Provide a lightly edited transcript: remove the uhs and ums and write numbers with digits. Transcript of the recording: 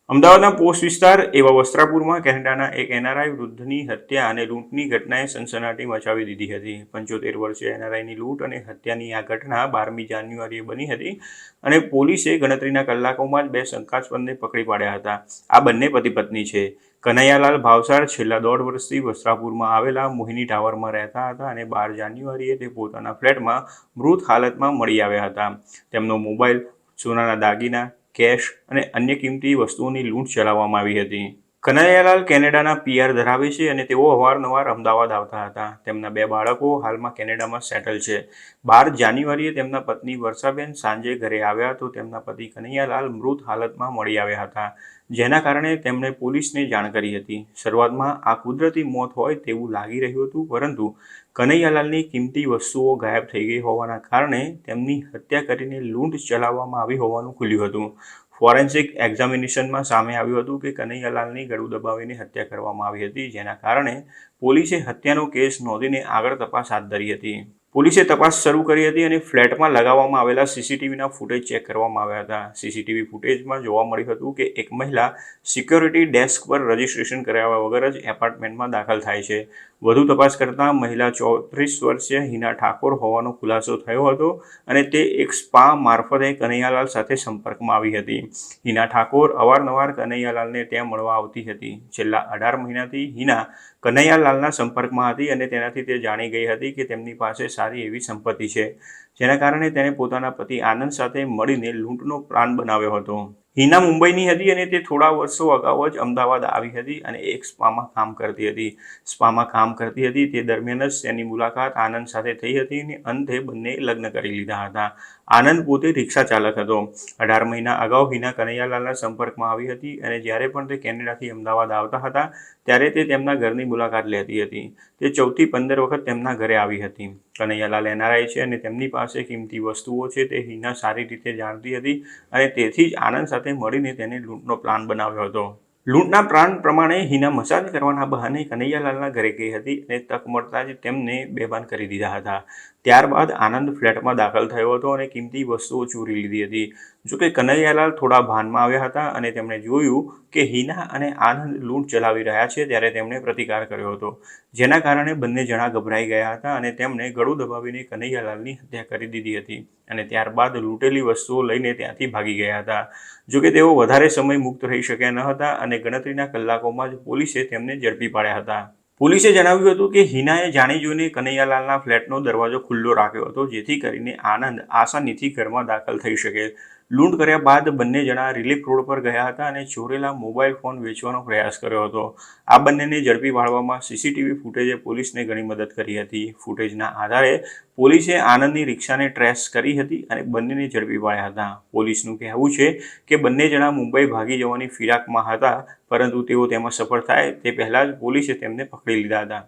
અમદાવાદના પોસ્ટ વિસ્તાર એવા વસ્ત્રાપુરમાં કેનેડાના એક એનઆરઆઈ વૃદ્ધની હત્યા અને લૂંટની ઘટનાએ સનસનાટી મચાવી દીધી હતી. 75 વર્ષીય એનઆરઆઈની લૂંટ અને હત્યાની આ ઘટના 12મી જાન્યુઆરીએ બની હતી અને પોલીસે ગણતરીના કલાકોમાં જ બે શંકાસ્પદને પકડી પાડ્યા હતા. આ બંને પતિ પત્ની છે. કનૈયાલાલ ભાવસાર છેલ્લા 1.5 વર્ષથી વસ્ત્રાપુરમાં આવેલા મોહિની ટાવરમાં રહેતા હતા અને 12 જાન્યુઆરીએ તે પોતાના ફ્લેટમાં મૃત હાલતમાં મળી આવ્યા હતા. તેમનો મોબાઈલ, સોનાના દાગીના, કેશ અને અન્ય કિંમતી વસ્તુઓની લૂંટ ચલાવવામાં આવી હતી. કનૈયાલાલ કેનેડાના પીઆર ધરાવે છે અને તેઓ અવારનવાર અમદાવાદ આવતા હતા. તેમના 2 બાળકો હાલમાં કેનેડામાં સેટલ છે. 12 જાન્યુઆરીએ તેમના પત્ની વર્ષાબેન સાંજે ઘરે આવ્યા તો તેમના પતિ કનૈયાલાલ મૃત હાલતમાં મળી આવ્યા હતા, જેના કારણે તેમણે પોલીસને જાણ કરી હતી. શરૂઆતમાં આ કુદરતી મોત હોય તેવું લાગી રહ્યું હતું, પરંતુ કનૈયાલાલની કિંમતી વસ્તુઓ ગાયબ થઈ ગઈ હોવાના કારણે તેમની હત્યા કરીને લૂંટ ચલાવવામાં આવી હોવાનું ખુલ્યું હતું. ફોરેન્સિક એક્ઝામિનેશનમાં સામે આવ્યું હતું કે કનૈયાલાલની ગળું દબાવીને હત્યા કરવામાં આવી હતી, જેના કારણે પોલીસે હત્યાનો કેસ નોંધીને આગળ તપાસ હાથ ધરી હતી. પોલીસે તપાસ શરૂ કરી હતી અને ફ્લેટમાં લગાવવામાં આવેલા સીસીટીવીના ફૂટેજ ચેક કરવામાં આવ્યા હતા. સીસીટીવી ફૂટેજમાં જોવા મળ્યું હતું કે એક મહિલા સિક્યોરિટી ડેસ્ક પર રજીસ્ટ્રેશન કરાવ્યા વગર જ એપાર્ટમેન્ટમાં દાખલ થાય છે. વધુ તપાસ કરતાં મહિલા 34 વર્ષીય હિના ઠાકોર હોવાનો ખુલાસો થયો હતો અને તે એક સ્પા મારફતે કનૈયાલાલ સાથે સંપર્કમાં આવી હતી. હિના ઠાકોર અવારનવાર કનૈયાલાલને ત્યાં મળવા આવતી હતી. છેલ્લા 18 મહિનાથી હિના કનૈયાલાલના સંપર્કમાં હતી અને તેનાથી તે જાણી ગઈ હતી કે તેમની પાસે સારી એવી સંપત્તિ છે, જેના કારણે તેણે પોતાના પતિ આનંદ સાથે મળીને લૂંટનો પ્લાન બનાવ્યો હતો. હિના મુંબઈની હતી અને તે થોડા વર્ષો અગાઉ જ અમદાવાદ આવી હતી અને એક સ્પામાં કામ કરતી હતી. સ્પામાં કામ કરતી હતી તે દરમિયાન જ તેની મુલાકાત આનંદ સાથે થઈ હતી અને અંતે બંને લગ્ન કરી લીધા હતા. આનંદ પોતે રિક્ષા ચાલક હતો. 18 મહિના અગાઉ હિના કનૈયાલાલના સંપર્કમાં આવી હતી અને જ્યારે પણ તે કેનેડાથી અમદાવાદ આવતા હતા ત્યારે તે તેમના ઘરની મુલાકાત લેતી હતી. તે 14 થી 15 વખત તેમના ઘરે આવી હતી. કનૈયાલાલ એનઆરઆઈ છે અને તેમની પાસે કિંમતી વસ્તુઓ છે તે હિના સારી રીતે જાણતી હતી અને તેથી જ આનંદ સાથે મળીને તેને લૂંટનો પ્લાન બનાવ્યો હતો. લૂંટના પ્લાન પ્રમાણે હિના મસાજ કરવાના બહાને કનૈયાલાલના ઘરે ગઈ હતી અને તક મળતા જ તેમને બેભાન કરી દીધા હતા. ત્યારબાદ આનંદ ફ્લેટમાં દાખલ થયો હતો અને કિંમતી વસ્તુઓ ચોરી લીધી હતી. જોકે કનૈયાલાલ થોડા ભાનમાં આવ્યા હતા અને તેમણે જોયું કે હિના અને આનંદ લૂંટ ચલાવી રહ્યા છે ત્યારે તેમણે પ્રતિકાર કર્યો હતો, જેના કારણે બંને જણા ગભરાઈ ગયા હતા અને તેમણે ગળું દબાવીને કનૈયાલાલની હત્યા કરી દીધી હતી અને ત્યારબાદ લૂંટેલી વસ્તુઓ લઈને ત્યાંથી ભાગી ગયા હતા. જોકે તેઓ વધારે સમય મુક્ત રહી શક્યા ન હતા અને ગણતરીના કલાકોમાં જ પોલીસે તેમને ઝડપી પાડ્યા હતા. પોલીસે જણાવ્યું હતું કે હિનાએ જાણી જોઈને કનૈયાલાલના ફ્લેટનો દરવાજો ખુલ્લો રાખ્યો હતો, જેથી કરીને આનંદ આસાનીથી ઘરમાં દાખલ થઈ શકે. લૂંટ કર્યા બાદ બંને જણા રિલીફ રોડ પર ગયા હતા અને ચોરેલા મોબાઈલ ફોન વેચવાનો પ્રયાસ કર્યો હતો. આ બંનેને ઝડપી પાડવામાં સીસીટીવી ફૂટેજે પોલીસને ઘણી મદદ કરી હતી. ફૂટેજના આધારે પોલીસે આનંદની રિક્ષાને ટ્રેસ કરી હતી અને બંનેને ઝડપી પાડ્યા હતા. પોલીસનું કહેવું છે કે બંને જણા મુંબઈ ભાગી જવાની ફિરાકમાં હતા, પરંતુ તેઓ તેમાં સફળ થાય તે પહેલાં જ પોલીસે તેમને પકડી લીધા હતા.